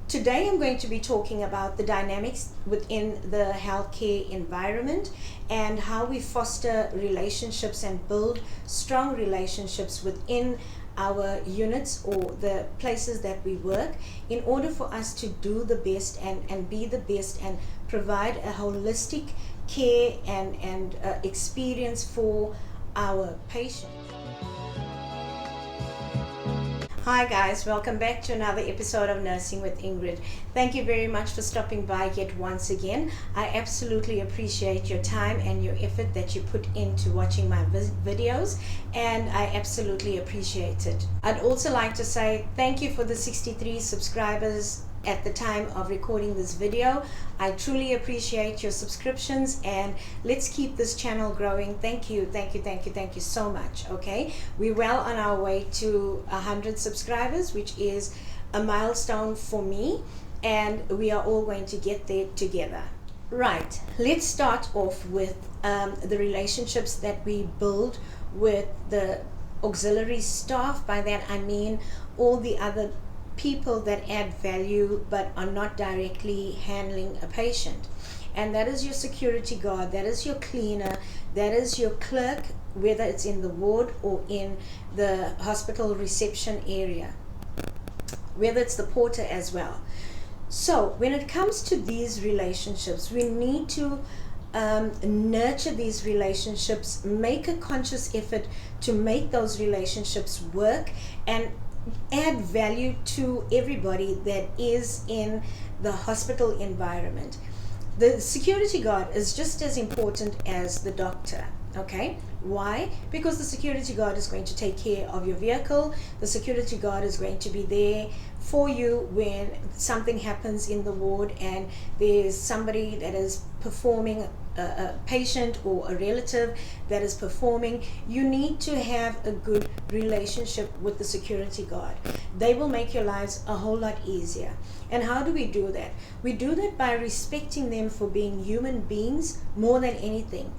Today I'm going to be talking about the dynamics within the healthcare environment and how we foster relationships and build strong relationships within our units or the places that we work in order for us to do the best and be the best and provide a holistic care and experience for our patients. Hi guys, welcome back to another episode of Nursing with Ingrid. Thank you very much for stopping by yet once again. I absolutely appreciate your time and your effort that you put into watching my videos, and I absolutely appreciate it. I'd also like to say thank you for the 63 subscribers at the time of recording this video. I truly appreciate your subscriptions, and let's keep this channel growing. Thank you so much. Okay, we're well on our way to 100 subscribers, which is a milestone for me, and we are all going to get there together. Right, let's start off with the relationships that we build with the auxiliary staff. By that I mean all the other people that add value but are not directly handling a patient, and that is your security guard, that is your cleaner, that is your clerk, whether it's in the ward or in the hospital reception area, whether it's the porter as well. So when it comes to these relationships, we need to nurture these relationships, make a conscious effort to make those relationships work and add value to everybody that is in the hospital environment. The security guard is just as important as the doctor. Okay, why? Because the security guard is going to take care of your vehicle. The security guard is going to be there for you when something happens in the ward and there's somebody that is performing, a patient or a relative that is performing. You need to have a good relationship with the security guard. They will make your lives a whole lot easier. And how do we do that? We do that by respecting them for being human beings more than anything.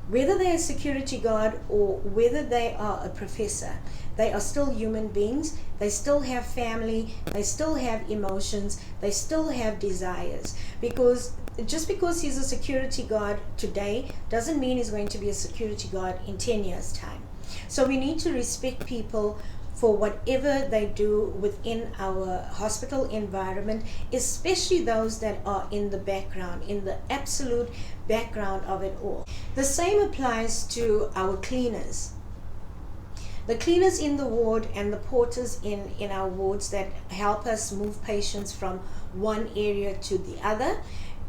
Whether they're a security guard or whether they are a professor, they are still human beings. They still have family, they still have emotions, they still have desires. Because just because he's a security guard today doesn't mean he's going to be a security guard in 10 years' time. So we need to respect people for whatever they do within our hospital environment, especially those that are in the background, in the absolute background of it all. The same applies to our cleaners. The cleaners in the ward and the porters in our wards that help us move patients from one area to the other.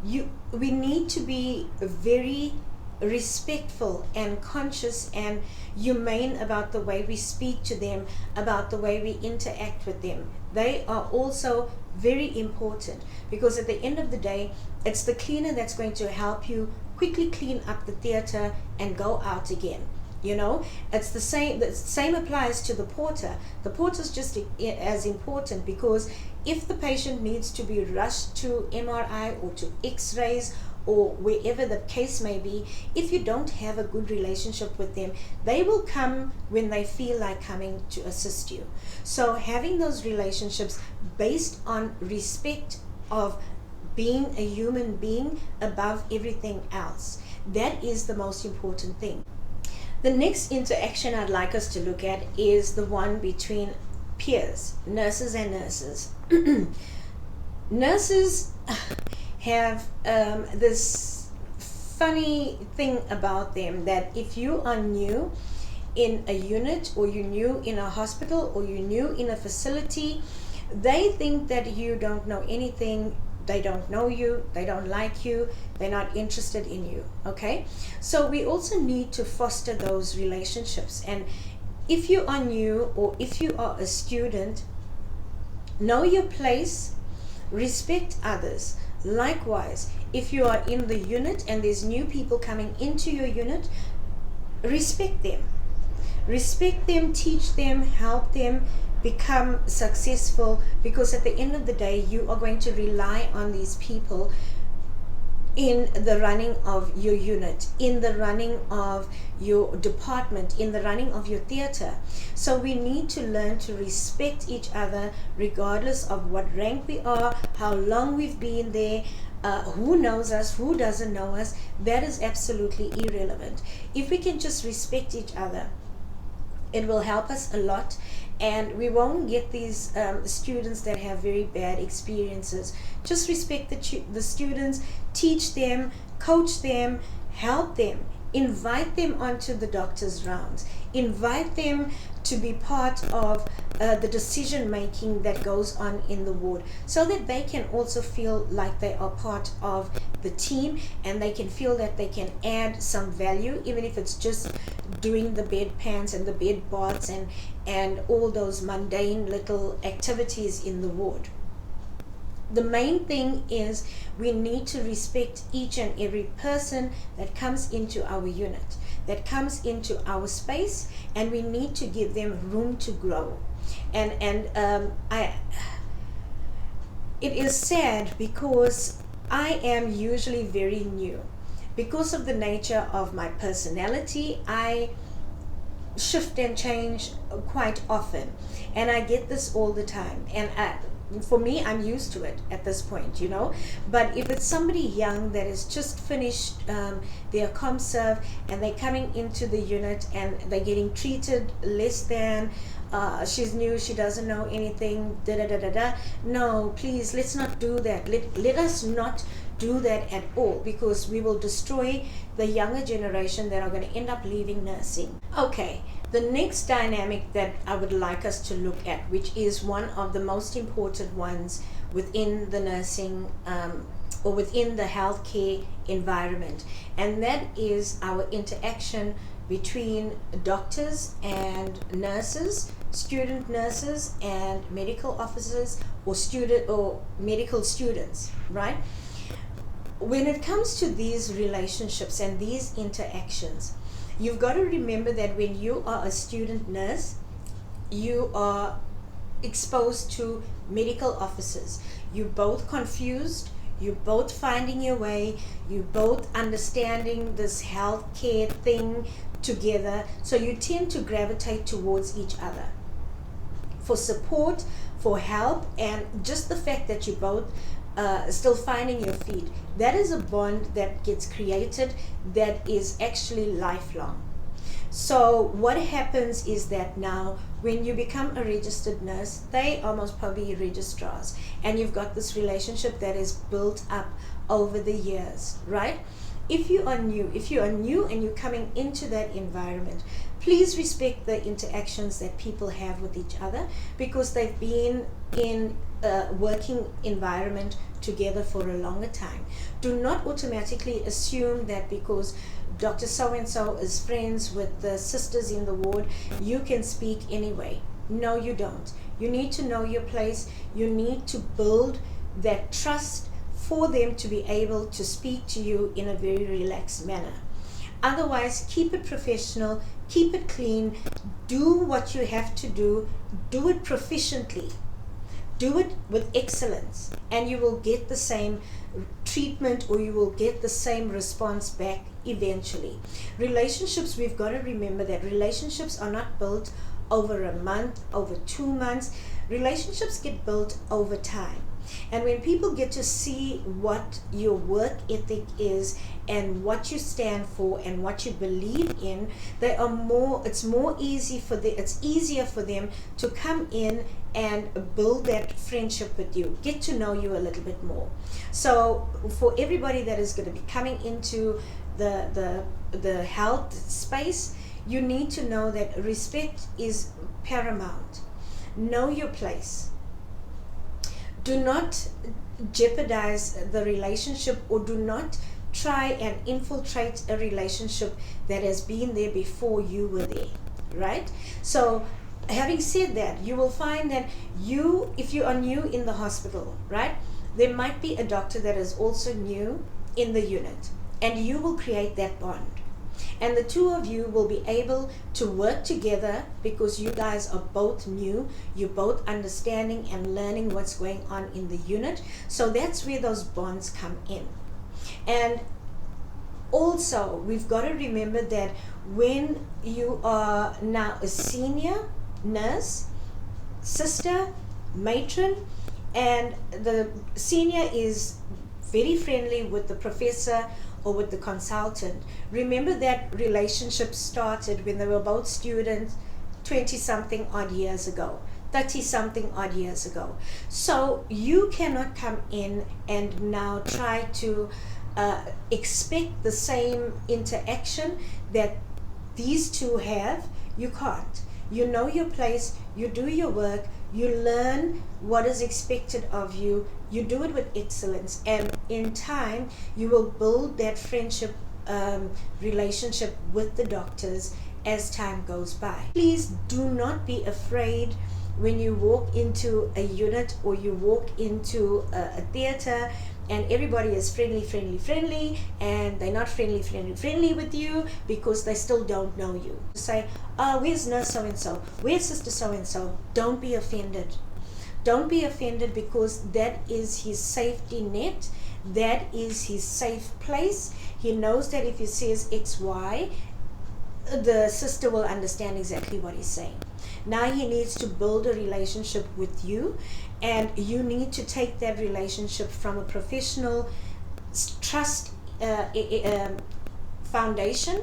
We need to be very respectful and conscious and humane about the way we speak to them, about the way we interact with them. They are also very important, because at the end of the day, it's the cleaner that's going to help you quickly clean up the theater and go out again. You know, it's the same applies to the porter. The porter is just as important, because if the patient needs to be rushed to MRI or to X-rays or wherever the case may be, if you don't have a good relationship with them, they will come when they feel like coming to assist you. So having those relationships based on respect of being a human being above everything else, that is the most important thing. The next interaction I'd like us to look at is the one between peers, nurses and nurses. Nurses have this funny thing about them, that if you are new in a unit, or you're new in a hospital, or you're new in a facility, they think that you don't know anything. They don't know you, they don't like you, they're not interested in you. Okay, so we also need to foster those relationships. And if you are new, or if you are a student, know your place, respect others. Likewise, if you are in the unit and there's new people coming into your unit, respect them. Respect them, teach them, help them become successful, because at the end of the day, you are going to rely on these people in the running of your unit, in the running of your department, in the running of your theater. So we need to learn to respect each other regardless of what rank we are, how long we've been there, who knows us, who doesn't know us. That is absolutely irrelevant. If we can just respect each other, it will help us a lot, and we won't get these students that have very bad experiences. Just respect the students, teach them, coach them, help them, invite them onto the doctor's rounds, invite them to be part of the decision making that goes on in the ward, so that they can also feel like they are part of the team, and they can feel that they can add some value, even if it's just doing the bed pans and the bed baths and all those mundane little activities in the ward. The main thing is we need to respect each and every person that comes into our unit, that comes into our space, and we need to give them room to grow. It is sad because I am usually very new. Because of the nature of my personality, I shift and change quite often, and I get this all the time, and for me, I'm used to it at this point, but if it's somebody young that has just finished their ComServe and they're coming into the unit and they're getting treated less than, she's new, she doesn't know anything, no, please, let's not do that. Let us not do that at all, because we will destroy the younger generation that are going to end up leaving nursing. Okay, the next dynamic that I would like us to look at, which is one of the most important ones within the nursing or within the healthcare environment, and that is our interaction between doctors and nurses, student nurses and medical officers, or student or medical students, right? When it comes to these relationships and these interactions, you've got to remember that when you are a student nurse, you are exposed to medical officers. You're both confused, you're both finding your way, you're both understanding this healthcare thing together, so you tend to gravitate towards each other for support, for help, and just the fact that you both still finding your feet. That is a bond that gets created that is actually lifelong. So what happens is that now when you become a registered nurse, they are most probably registrars, and you've got this relationship that is built up over the years, right? If you are new and you're coming into that environment, please respect the interactions that people have with each other, because they've been in a working environment together for a longer time. Do not automatically assume that because Dr. So-and-so is friends with the sisters in the ward, you can speak anyway. No, you don't. You need to know your place. You need to build that trust for them to be able to speak to you in a very relaxed manner. Otherwise, keep it professional, keep it clean, do what you have to do it proficiently, do it with excellence, and you will get the same treatment, or you will get the same response back eventually. Relationships, we've got to remember that relationships are not built over a month, over 2 months. Relationships get built over time. And when people get to see what your work ethic is and what you stand for and what you believe in, it's easier for them to come in and build that friendship with you, get to know you a little bit more. So for everybody that is going to be coming into the health space, you need to know that respect is paramount. Know your place. Do not jeopardize the relationship, or do not try and infiltrate a relationship that has been there before you were there, right? So having said that, you will find that if you are new in the hospital, right, there might be a doctor that is also new in the unit, and you will create that bond. And the two of you will be able to work together because you guys are both new, you're both understanding and learning what's going on in the unit. So that's where those bonds come in. And also, we've got to remember that when you are now a senior nurse, sister, matron, and the senior is very friendly with the professor or with the consultant, remember that relationship started when they were both students 20 something odd years ago, 30 something odd years ago. So you cannot come in and now try to expect the same interaction that these two have. You can't. You know your place, you do your work, you learn what is expected of you, you do it with excellence, and in time you will build that friendship relationship with the doctors as time goes by. Please do not be afraid when you walk into a unit or you walk into a theater and everybody is friendly, and they're not friendly with you because they still don't know you. Say, where's nurse so and so, where's sister so and so? Don't be offended. Don't be offended, because that is his safety net, that is his safe place. He knows that if he says XY, the sister will understand exactly what he's saying. Now he needs to build a relationship with you, and you need to take that relationship from a professional trust foundation,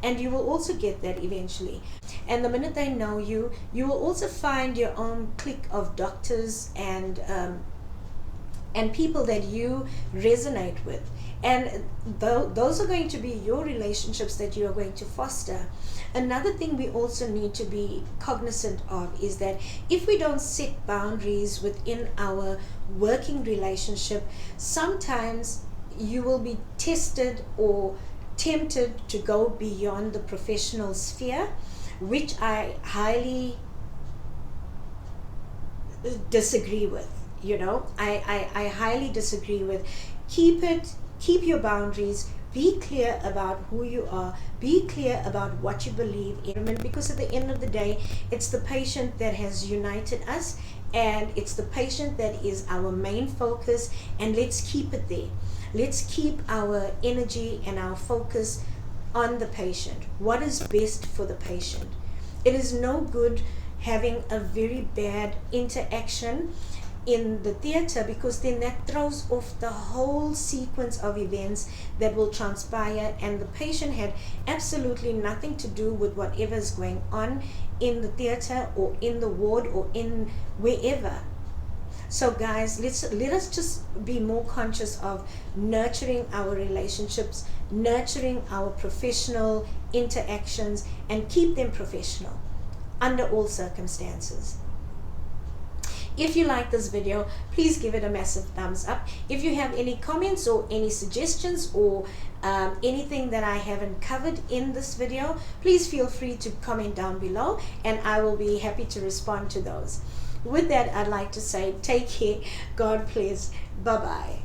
and you will also get that eventually. And the minute they know you, you will also find your own clique of doctors and people that you resonate with, and those are going to be your relationships that you are going to foster. Another thing we also need to be cognizant of is that if we don't set boundaries within our working relationship, sometimes you will be tested or tempted to go beyond the professional sphere, which I highly disagree with. I highly disagree with. Keep your boundaries, be clear about who you are, be clear about what you believe in, because at the end of the day, it's the patient that has united us, and it's the patient that is our main focus, and let's keep it there. Let's keep our energy and our focus on the patient. What is best for the patient? It is no good having a very bad interaction in the theater, because then that throws off the whole sequence of events that will transpire, and the patient had absolutely nothing to do with whatever is going on in the theater or in the ward or in wherever. So guys, let us just be more conscious of nurturing our relationships, nurturing our professional interactions, and keep them professional under all circumstances. If you like this video, please give it a massive thumbs up. If you have any comments or any suggestions or anything that I haven't covered in this video, please feel free to comment down below, and I will be happy to respond to those. With that, I'd like to say take care, God bless, bye-bye.